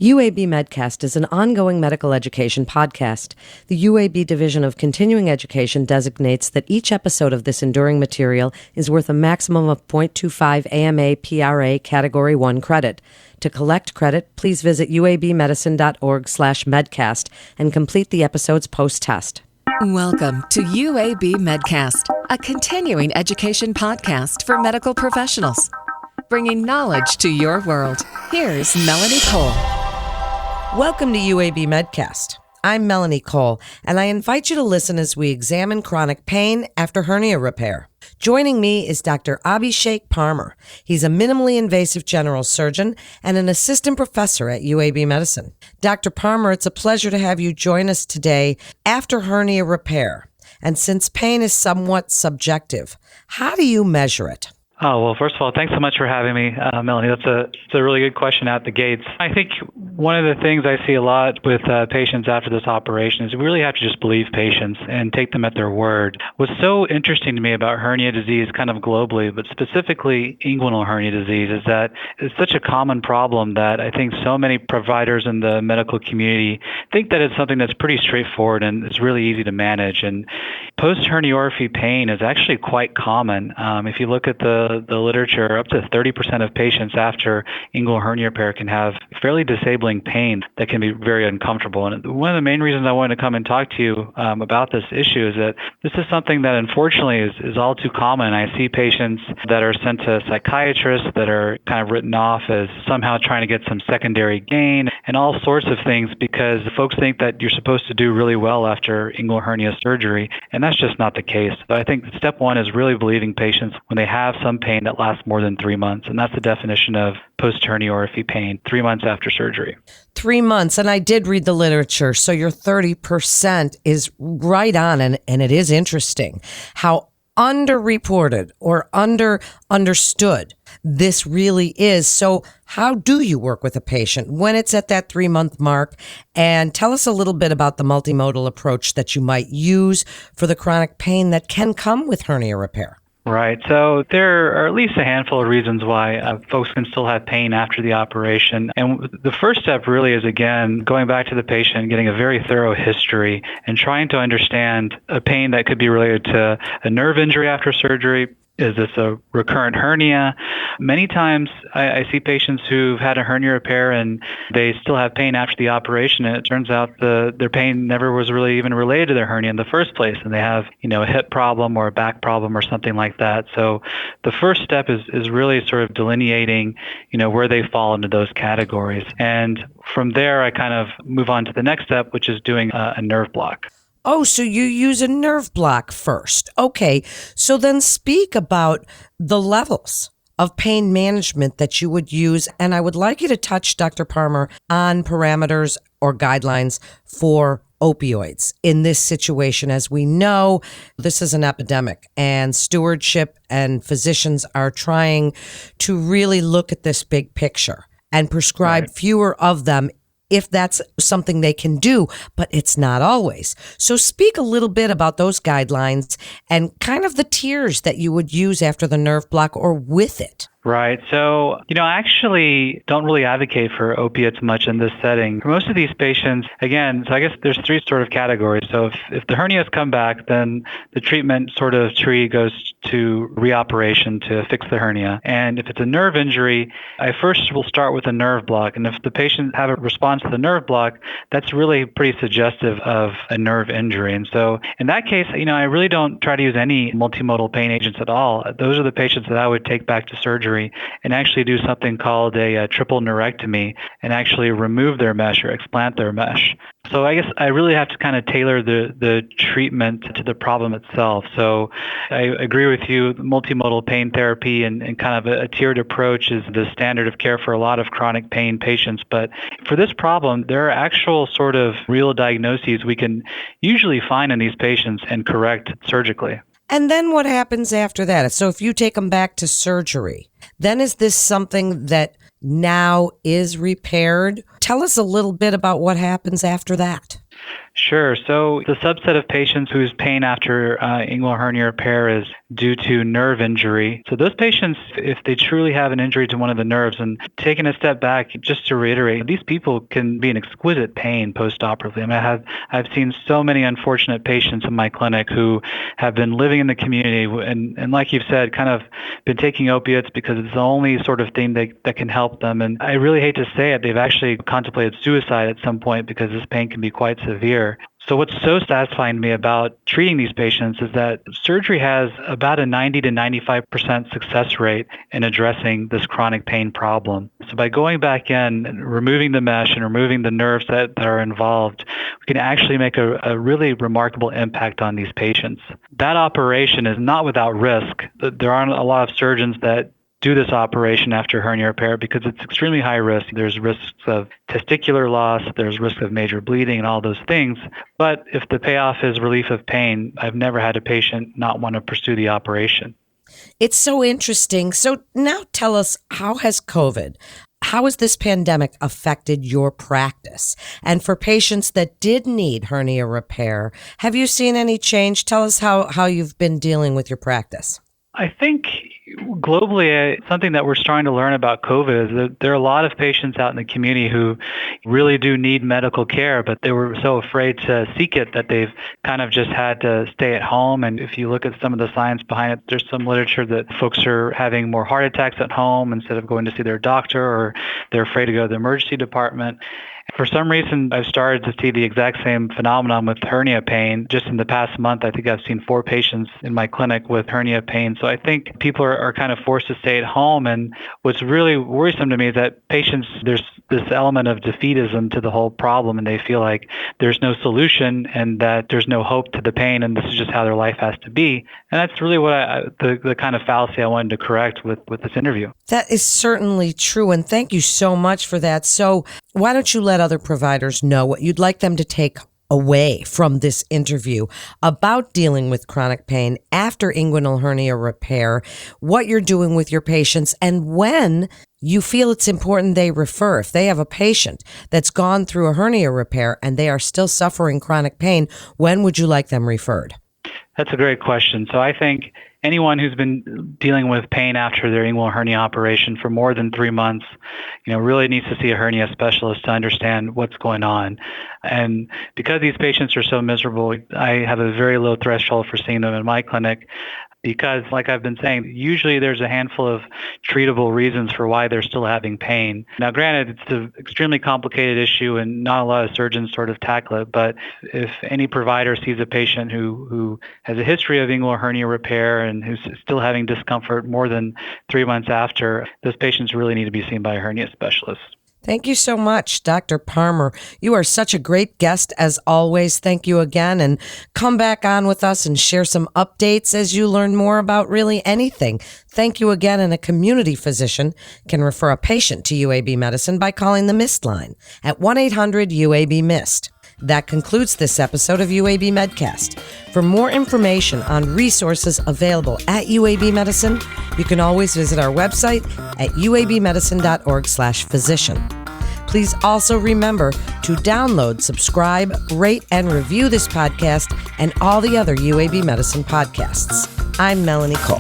UAB Medcast is an ongoing medical education podcast. The UAB Division of Continuing Education designates that each episode of this enduring material is worth a maximum of 0.25 AMA PRA Category 1 credit. To collect credit, please visit uabmedicine.org/medcast and complete the episode's post-test. Welcome to UAB Medcast, a continuing education podcast for medical professionals. Bringing knowledge to your world. Here's Melanie Cole. Welcome to UAB Medcast. I'm Melanie Cole, and I invite you to listen as we examine chronic pain after hernia repair. Joining me is Dr. Abhisek Parmar. He's a minimally invasive general surgeon and an assistant professor at UAB Medicine. Dr. Parmar, it's a pleasure to have you join us today after hernia repair. And since pain is somewhat subjective, how do you measure it? Oh, well, first of all, thanks so much for having me, Melanie. That's a really good question out the gates. I think one of the things I see a lot with patients after this operation is we really have to just believe patients and take them at their word. What's so interesting to me about hernia disease kind of globally, but specifically inguinal hernia disease, is that it's such a common problem that I think so many providers in the medical community think that it's something that's pretty straightforward and it's really easy to manage. And post-herniorrhaphy pain is actually quite common. If you look at the literature, up to 30% of patients after inguinal hernia repair can have fairly disabling pain that can be very uncomfortable. And one of the main reasons I wanted to come and talk to you about this issue is that this is something that unfortunately is all too common. I see patients that are sent to psychiatrists that are kind of written off as somehow trying to get some secondary gain and all sorts of things because folks think that you're supposed to do really well after inguinal hernia surgery, and that's just not the case. So I think step one is really believing patients when they have some pain that lasts more than 3 months. And that's the definition of post-herniorrhaphy pain, 3 months after surgery. 3 months. And I did read the literature. So your 30% is right on. And it is interesting how underreported or understood this really is. So how do you work with a patient when it's at that 3-month mark? And tell us a little bit about the multimodal approach that you might use for the chronic pain that can come with hernia repair. Right. So there are at least a handful of reasons why folks can still have pain after the operation. And the first step really is, again, going back to the patient, getting a very thorough history and trying to understand a pain that could be related to a nerve injury after surgery. Is this a recurrent hernia? Many times I see patients who've had a hernia repair and they still have pain after the operation, and it turns out their pain never was really even related to their hernia in the first place, and they have a hip problem or a back problem or something like that. So the first step is really sort of delineating where they fall into those categories. And from there I kind of move on to the next step, which is doing a nerve block. Oh, so you use a nerve block first. Okay, so then speak about the levels of pain management that you would use. And I would like you to touch, Dr. Parmar, on parameters or guidelines for opioids in this situation. As we know, this is an epidemic, and stewardship and physicians are trying to really look at this big picture and prescribe fewer of them if that's something they can do, but it's not always. So speak a little bit about those guidelines and kind of the tiers that you would use after the nerve block or with it. Right. So, I actually don't really advocate for opiates much in this setting. For most of these patients, again, so I guess there's three sort of categories. So if the hernias come back, then the treatment sort of tree goes to reoperation to fix the hernia. And if it's a nerve injury, I first will start with a nerve block. And if the patient have a response to the nerve block, that's really pretty suggestive of a nerve injury. And so in that case, I really don't try to use any multimodal pain agents at all. Those are the patients that I would take back to surgery and actually do something called a triple neurectomy and actually remove their mesh or explant their mesh. So I guess I really have to kind of tailor the treatment to the problem itself. So I agree with you, multimodal pain therapy and kind of a tiered approach is the standard of care for a lot of chronic pain patients. But for this problem, there are actual sort of real diagnoses we can usually find in these patients and correct surgically. And then what happens after that? So if you take them back to surgery, then is this something that now is repaired? Tell us a little bit about what happens after that. Sure. So the subset of patients whose pain after inguinal hernia repair is due to nerve injury. So those patients, if they truly have an injury to one of the nerves, and taking a step back, just to reiterate, these people can be in exquisite pain post-operatively. I mean, I've seen so many unfortunate patients in my clinic who have been living in the community and like you've said, kind of been taking opiates because it's the only sort of thing that can help them. And I really hate to say it, they've actually contemplated suicide at some point because this pain can be quite severe. So what's so satisfying to me about treating these patients is that surgery has about a 90 to 95% success rate in addressing this chronic pain problem. So by going back in and removing the mesh and removing the nerves that are involved, we can actually make a really remarkable impact on these patients. That operation is not without risk. There aren't a lot of surgeons that do this operation after hernia repair because it's extremely high risk. There's risks of testicular loss, there's risk of major bleeding and all those things. But if the payoff is relief of pain, I've never had a patient not want to pursue the operation. It's so interesting. So now tell us, how has this pandemic affected your practice? And for patients that did need hernia repair, have you seen any change? Tell us how you've been dealing with your practice. I think globally, something that we're starting to learn about COVID is that there are a lot of patients out in the community who really do need medical care, but they were so afraid to seek it that they've kind of just had to stay at home. And if you look at some of the science behind it, there's some literature that folks are having more heart attacks at home instead of going to see their doctor, or they're afraid to go to the emergency department. For some reason, I've started to see the exact same phenomenon with hernia pain. Just in the past month, I think I've seen 4 patients in my clinic with hernia pain. So I think people are kind of forced to stay at home. And what's really worrisome to me is that patients, there's this element of defeatism to the whole problem, and they feel like there's no solution and that there's no hope to the pain, and this is just how their life has to be. And that's really what the kind of fallacy I wanted to correct with this interview. That is certainly true, and thank you so much for that. So why don't you let other providers know what you'd like them to take away from this interview about dealing with chronic pain after inguinal hernia repair, what you're doing with your patients, and when you feel it's important they refer. If they have a patient that's gone through a hernia repair and they are still suffering chronic pain, when would you like them referred? That's a great question. So I think anyone who's been dealing with pain after their inguinal hernia operation for more than 3 months, really needs to see a hernia specialist to understand what's going on. And because these patients are so miserable, I have a very low threshold for seeing them in my clinic. Because, like I've been saying, usually there's a handful of treatable reasons for why they're still having pain. Now, granted, it's an extremely complicated issue and not a lot of surgeons sort of tackle it, but if any provider sees a patient who has a history of inguinal hernia repair and who's still having discomfort more than 3 months after, those patients really need to be seen by a hernia specialist. Thank you so much, Dr. Parmar. You are such a great guest as always. Thank you again, and come back on with us and share some updates as you learn more about really anything. Thank you again, and a community physician can refer a patient to UAB Medicine by calling the MIST line at 1-800-UAB-MIST. That concludes this episode of UAB Medcast. For more information on resources available at UAB Medicine, you can always visit our website at uabmedicine.org/physician. Please also remember to download, subscribe, rate, and review this podcast and all the other UAB Medicine podcasts. I'm Melanie Cole.